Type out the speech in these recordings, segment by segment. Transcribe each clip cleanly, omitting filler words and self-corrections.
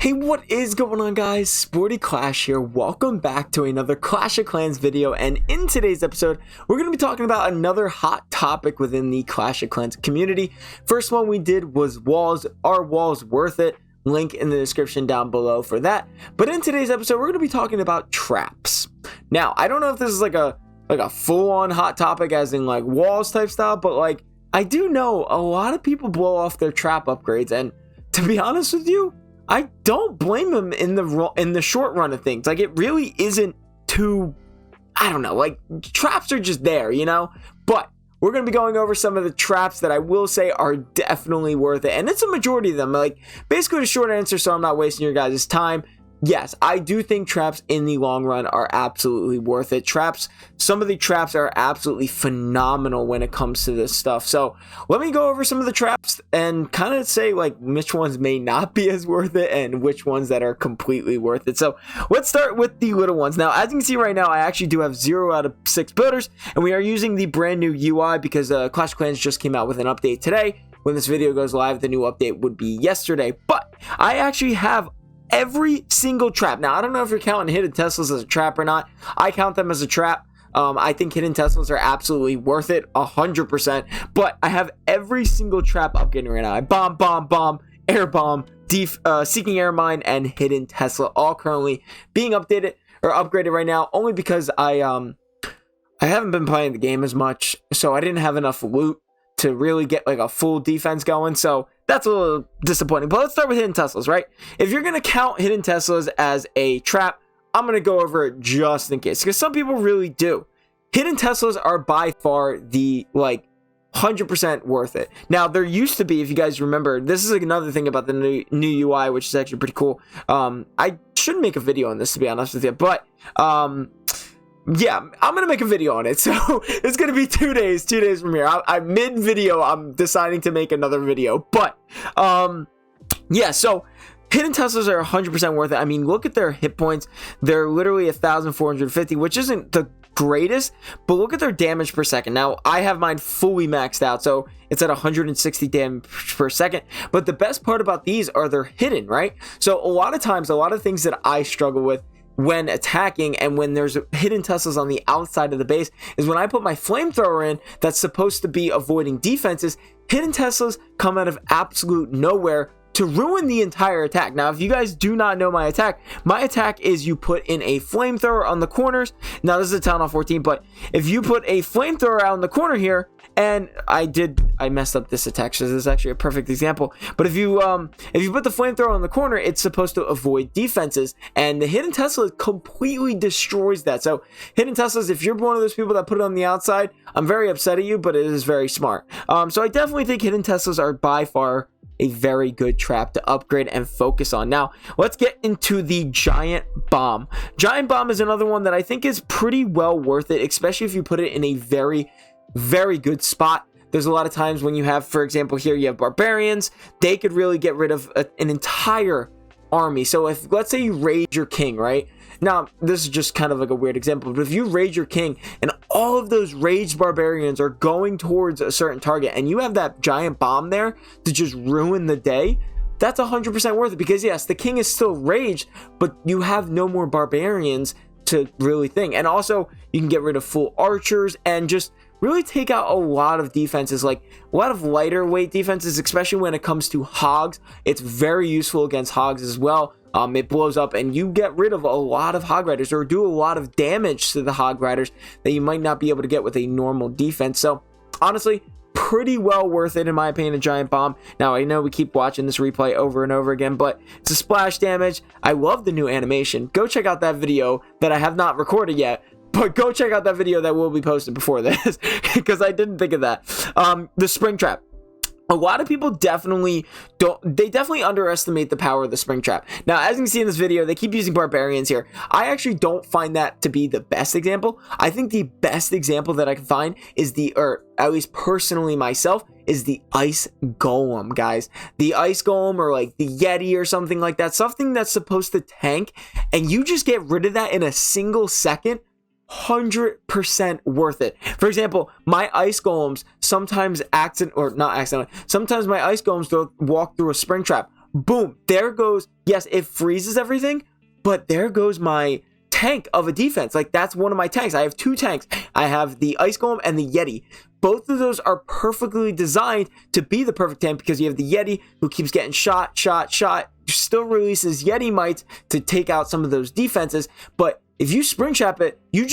Hey, what is going on, guys? Sporty Clash here. Welcome back to another Clash of Clans video, and in today's episode we're going to be talking about another hot topic within the Clash of Clans community. First one we did was walls. Are walls worth it? Link in the description down below for that. But in today's episode we're going to be talking about traps. Now, I don't know if this is like a full-on hot topic as in like walls type style, but like I do know a lot of people blow off their trap upgrades, and to be honest with you, I don't blame them in the short run of things. Like, it really isn't too, I don't know, like traps are just there, you know? But we're going to be going over some of the traps that I will say are definitely worth it. And it's a majority of them. Like, basically the short answer, so I'm not wasting your guys' time. Yes, I do think traps in the long run are absolutely worth it. Some of the traps are absolutely phenomenal when it comes to this stuff. So let me go over some of the traps and kind of say like which ones may not be as worth it and which ones that are completely worth it. So let's start with the little ones. Now, as you can see right now, I actually do have 0 out of 6 builders, and we are using the brand new UI because Clash of Clans just came out with an update today. When this video goes live, the new update would be yesterday. But I actually have every single trap. Now, I don't know if you're counting hidden Teslas as a trap or not. I count them as a trap. I think hidden Teslas are absolutely worth it, 100%. But I have every single trap upgrading right now. I bomb, air bomb, seeking air mine, and hidden Tesla, all currently being updated or upgraded right now. Only because I haven't been playing the game as much, so I didn't have enough loot to really get like a full defense going. So that's a little disappointing. But let's start with hidden Teslas, right? If you're going to count hidden Teslas as a trap, I'm going to go over it just in case, because some people really do. Hidden Teslas are by far the 100% worth it. Now, there used to be, if you guys remember, this is another thing about the new UI, which is actually pretty cool. I should make a video on this, to be honest with you, but yeah, I'm gonna make a video on it. So it's gonna be 2 days from here. I'm mid video, I'm deciding to make another video. But yeah, so hidden Teslas are 100% worth it. I mean, look at their hit points. They're literally 1,450, which isn't the greatest, but look at their damage per second. Now, I have mine fully maxed out, so it's at 160 damage per second. But the best part about these are they're hidden, right? So a lot of times, a lot of things that I struggle with when attacking and when there's hidden Teslas on the outside of the base is when I put my flamethrower in that's supposed to be avoiding defenses. Hidden Teslas come out of absolute nowhere to ruin the entire attack. Now, if you guys do not know my attack is you put in a flamethrower on the corners. Now, this is a Town Hall 14, but if you put a flamethrower out in the corner here, and I messed up this attack, so this is actually a perfect example. But if you put the flamethrower on the corner, it's supposed to avoid defenses, and the hidden Tesla completely destroys that. So hidden Teslas, if you're one of those people that put it on the outside, I'm very upset at you, but it is very smart. So I definitely think hidden Teslas are by far a very good trap to upgrade and focus on. Now, let's get into the Giant Bomb. Giant Bomb is another one that I think is pretty well worth it, especially if you put it in a very, very good spot. There's a lot of times when you have, for example, here you have barbarians. They could really get rid of an entire army. So if, let's say you raid your king, right? Now, this is just kind of like a weird example, but if you raid your king and all of those raged barbarians are going towards a certain target and you have that giant bomb there to just ruin the day, that's 100% worth it, because yes, the king is still raged, but you have no more barbarians to really think. And also, you can get rid of full archers and just really take out a lot of defenses, like a lot of lighter weight defenses, especially when it comes to hogs. It's very useful against hogs as well. It blows up and you get rid of a lot of hog riders, or do a lot of damage to the hog riders that you might not be able to get with a normal defense. So honestly, pretty well worth it in my opinion, a Giant Bomb. Now, I know we keep watching this replay over and over again, but it's a splash damage. I love the new animation. Go check out that video that I have not recorded yet, but go check out that video that will be posted before this, because I didn't think of that. The Spring Trap. A lot of people definitely underestimate the power of the Spring Trap. Now, as you can see in this video, they keep using barbarians here. I actually don't find that to be the best example. I think the best example that I can find is or at least personally myself, is the Ice Golem, guys. The Ice Golem, or like the Yeti or something like that. Something that's supposed to tank, and you just get rid of that in a single second. 100% worth it. For example, my ice golems sometimes sometimes my ice golems don't walk through a spring trap, boom, there goes, yes, it freezes everything, but there goes my tank of a defense. Like, that's one of my tanks. I have 2 tanks. I have the Ice Golem and the Yeti. Both of those are perfectly designed to be the perfect tank, because you have the Yeti who keeps getting shot, still releases Yeti mites to take out some of those defenses. But if you spring trap it, you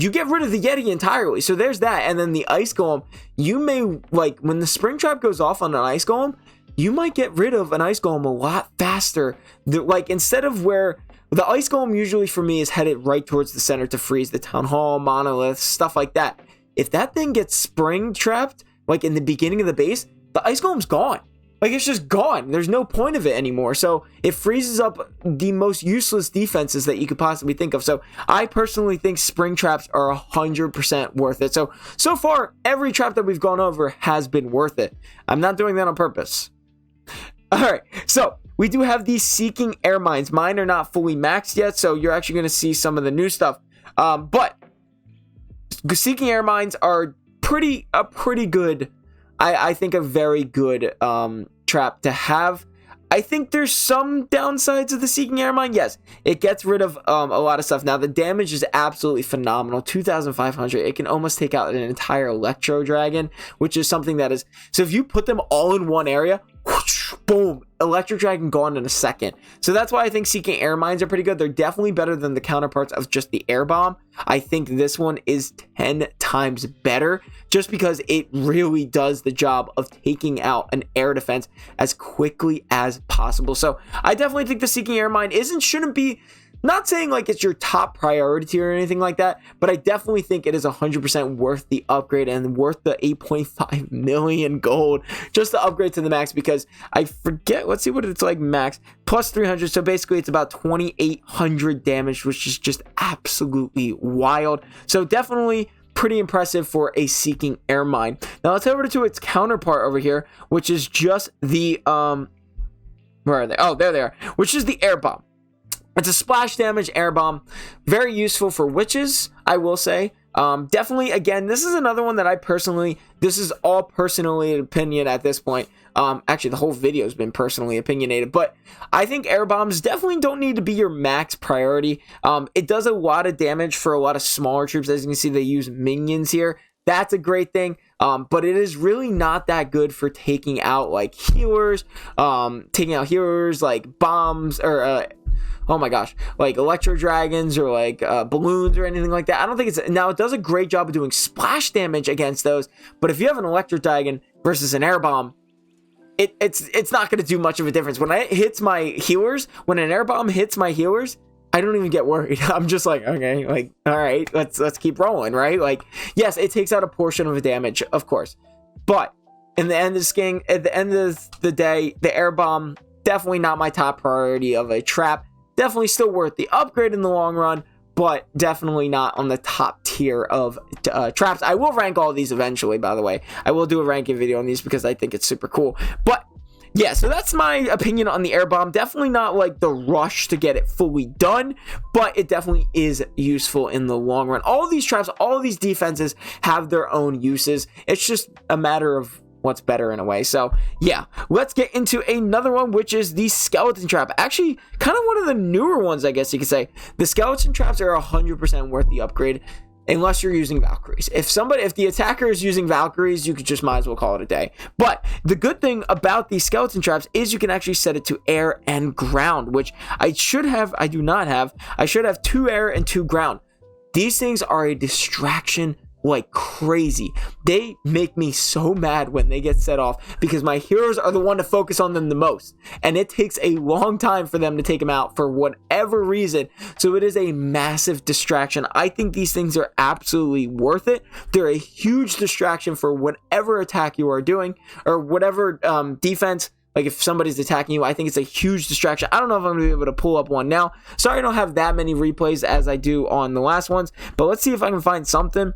get rid of the Yeti entirely. So there's that. And then the Ice Golem, you may, like, when the spring trap goes off on an Ice Golem, you might get rid of an Ice Golem a lot faster. Like, instead of where the Ice Golem usually for me is headed right towards the center to freeze the Town Hall, Monolith, stuff like that. If that thing gets spring trapped, like in the beginning of the base, the Ice Golem's gone. Like, it's just gone. There's no point of it anymore. So it freezes up the most useless defenses that you could possibly think of. So I personally think spring traps are 100% worth it. So far, every trap that we've gone over has been worth it. I'm not doing that on purpose. All right, so we do have these Seeking Air Mines. Mine are not fully maxed yet, so you're actually going to see some of the new stuff. But Seeking Air Mines are pretty good. I think a very good trap to have. I think there's some downsides of the Seeking Air Mine. Yes, it gets rid of a lot of stuff. Now, the damage is absolutely phenomenal. 2,500. It can almost take out an entire Electro Dragon, which is something that is... So if you put them all in one area, whoosh, boom, Electro Dragon gone in a second. So that's why I think Seeking Air Mines are pretty good. They're definitely better than the counterparts of just the Air Bomb. I think this one is 10 times better, just because it really does the job of taking out an air defense as quickly as possible. So I definitely think the Seeking Air Mine shouldn't be, not saying like it's your top priority or anything like that, but I definitely think it is 100% worth the upgrade and worth the 8.5 million gold just to upgrade to the max, because I forget, let's see what it's like max, plus 300. So basically it's about 2,800 damage, which is just absolutely wild. So definitely pretty impressive for a Seeking Air Mine. Now let's head over to its counterpart over here, which is just the, where are they? Oh, there they are, which is the Air Bomb. It's a splash damage air bomb, very useful for witches, I will say. Definitely, again, this is another one that this is all personally opinion at this point. Actually, the whole video has been personally opinionated, but I think air bombs definitely don't need to be your max priority. It does a lot of damage for a lot of smaller troops. As you can see, they use minions here. That's a great thing, but it is really not that good for taking out like healers, like bombs, or oh my gosh, like Electro Dragons or like balloons or anything like that. I don't think it's... Now, it does a great job of doing splash damage against those, but if you have an Electro Dragon versus an air bomb, it's not going to do much of a difference. When it hits my healers, when an air bomb hits my healers, I don't even get worried. I'm just like, okay, like, all right, let's keep rolling, right? Like, yes, it takes out a portion of the damage, of course, but in the end of the day, the air bomb, definitely not my top priority of a trap. Definitely still worth the upgrade in the long run, but definitely not on the top tier of traps. I will rank all of these eventually, by the way. I will do a ranking video on these because I think it's super cool. But yeah, so that's my opinion on the air bomb. Definitely not like the rush to get it fully done, but it definitely is useful in the long run. All of these traps, all of these defenses have their own uses. It's just a matter of what's better in a way. So yeah, let's get into another one, which is the skeleton trap. Actually, kind of one of the newer ones, I guess you could say. The skeleton traps are 100% worth the upgrade, unless you're using Valkyries. If the attacker is using Valkyries, you could just might as well call it a day. But the good thing about these skeleton traps is you can actually set it to air and ground, which I should have. I do not have. I should have 2 air and 2 ground. These things are a distraction like crazy. They make me so mad when they get set off, because my heroes are the one to focus on them the most, and it takes a long time for them to take them out for whatever reason. So it is a massive distraction. I think these things are absolutely worth it. They're a huge distraction for whatever attack you are doing, or whatever defense. Like if somebody's attacking you, I think it's a huge distraction. I don't know if I'm going to be able to pull up one now. Sorry I don't have that many replays as I do on the last ones, but let's see if I can find something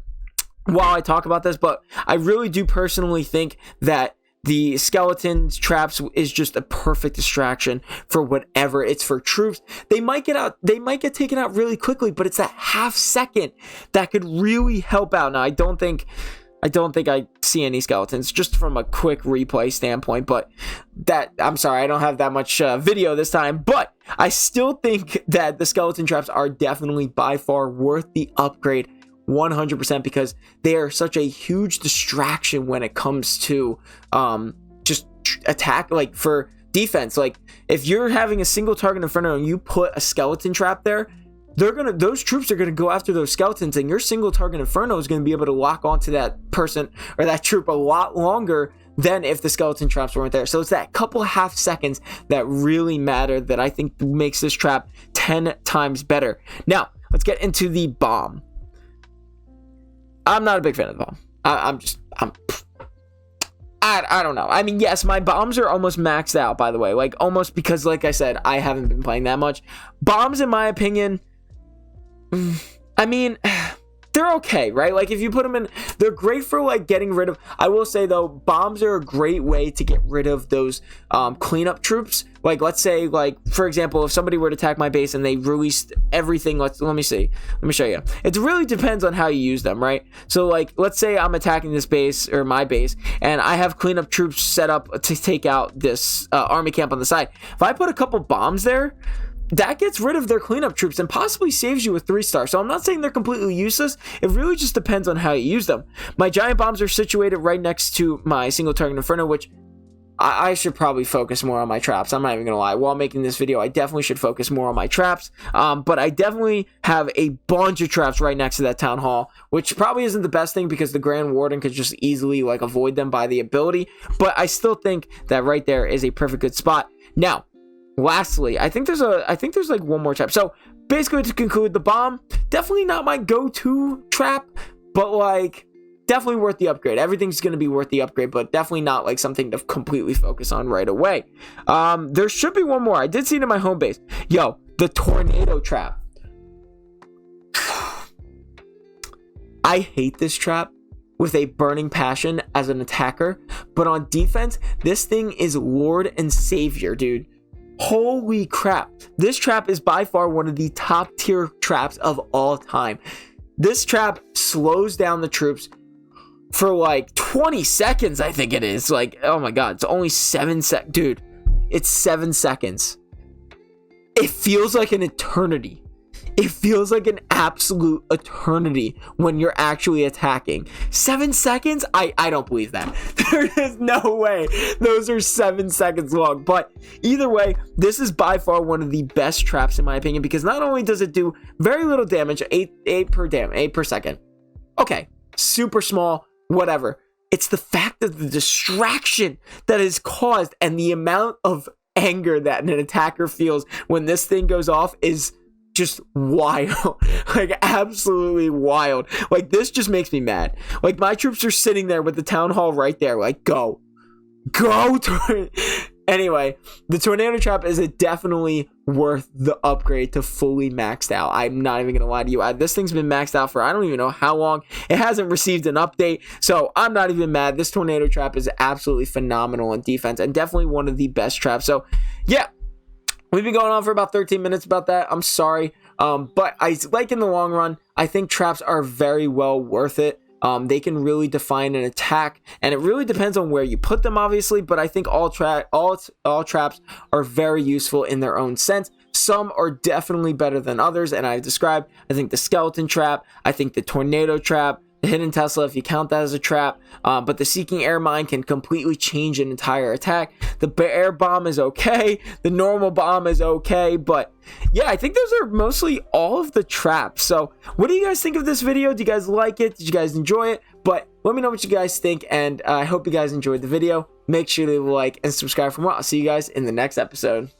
while I talk about this. But I really do personally think that the skeleton traps is just a perfect distraction for whatever. It's for troops. They might get taken out really quickly, but it's that half second that could really help out. Now, I don't think I don't think I see any skeletons, just from a quick replay standpoint. But I'm sorry, I don't have that much video this time. But I still think that the skeleton traps are definitely by far worth the upgrade 100%, because they are such a huge distraction when it comes to just attack, like for defense. Like if you're having a single target inferno and you put a skeleton trap there, those troops are gonna go after those skeletons, and your single target inferno is gonna be able to lock onto that person or that troop a lot longer than if the skeleton traps weren't there. So it's that couple half seconds that really matter, that I think makes this trap 10 times better. Now let's get into the bomb. I'm not a big fan of the bomb. I don't know. I mean, yes, my bombs are almost maxed out, by the way. Like, almost, because, like I said, I haven't been playing that much. Bombs, in my opinion, I mean, they're okay, right? Like, if you put them in, they're great for, like, getting rid of... I will say, though, bombs are a great way to get rid of those cleanup troops. Like, let's say, like, for example, if somebody were to attack my base and they released everything, let me see. Let me show you. It really depends on how you use them, right? So, like, let's say I'm attacking this base, or my base, and I have cleanup troops set up to take out this army camp on the side. If I put a couple bombs there, that gets rid of their cleanup troops and possibly saves you a 3-star. So I'm not saying they're completely useless. It really just depends on how you use them. My giant bombs are situated right next to my single target inferno, which I should probably focus more on my traps. I'm not even gonna lie. While making this video, I definitely should focus more on my traps. But I definitely have a bunch of traps right next to that town hall, which probably isn't the best thing, because the Grand Warden could just easily, like, avoid them by the ability. But I still think that right there is a perfect good spot. Now, lastly, I think there's like one more trap. So basically, to conclude, the bomb, definitely not my go-to trap, but like definitely worth the upgrade. Everything's going to be worth the upgrade, but definitely not like something to completely focus on right away. There should be one more. I did see it in my home base. Yo, the tornado trap. I hate this trap with a burning passion as an attacker, but on defense, this thing is Lord and Savior, dude. Holy crap. This trap is by far one of the top tier traps of all time. This trap slows down the troops for like 20 seconds, I think it is. Like, oh my god, it's only 7 seconds. Dude, it's 7 seconds. It feels like an eternity. It feels like an absolute eternity when you're actually attacking. 7 seconds? I don't believe that. There is no way those are 7 seconds long. But either way, this is by far one of the best traps in my opinion, because not only does it do very little damage, 8 per second. Okay, super small, whatever. It's the fact that the distraction that is caused and the amount of anger that an attacker feels when this thing goes off is just wild. Like, absolutely wild. Like, this just makes me mad. Like, my troops are sitting there with the town hall right there, like, go anyway, the tornado trap is definitely worth the upgrade to fully maxed out. I'm not even gonna lie to you. This thing's been maxed out for I don't even know how long. It hasn't received an update, so I'm not even mad. This tornado trap is absolutely phenomenal in defense and definitely one of the best traps. So yeah, we've been going on for about 13 minutes about that. I'm sorry. But I like, in the long run, I think traps are very well worth it. They can really define an attack, and it really depends on where you put them, obviously, but I think all traps are very useful in their own sense. Some are definitely better than others, and I've described, I think the skeleton trap, I think the tornado trap, the hidden Tesla, if you count that as a trap, but the seeking air mine can completely change an entire attack. The air bomb is okay, the normal bomb is okay, but yeah, I think those are mostly all of the traps. So what do you guys think of this video? Do you guys like it? Did you guys enjoy it? But let me know what you guys think, and I hope you guys enjoyed the video. Make sure to leave a like and subscribe for more. I'll see you guys in the next episode.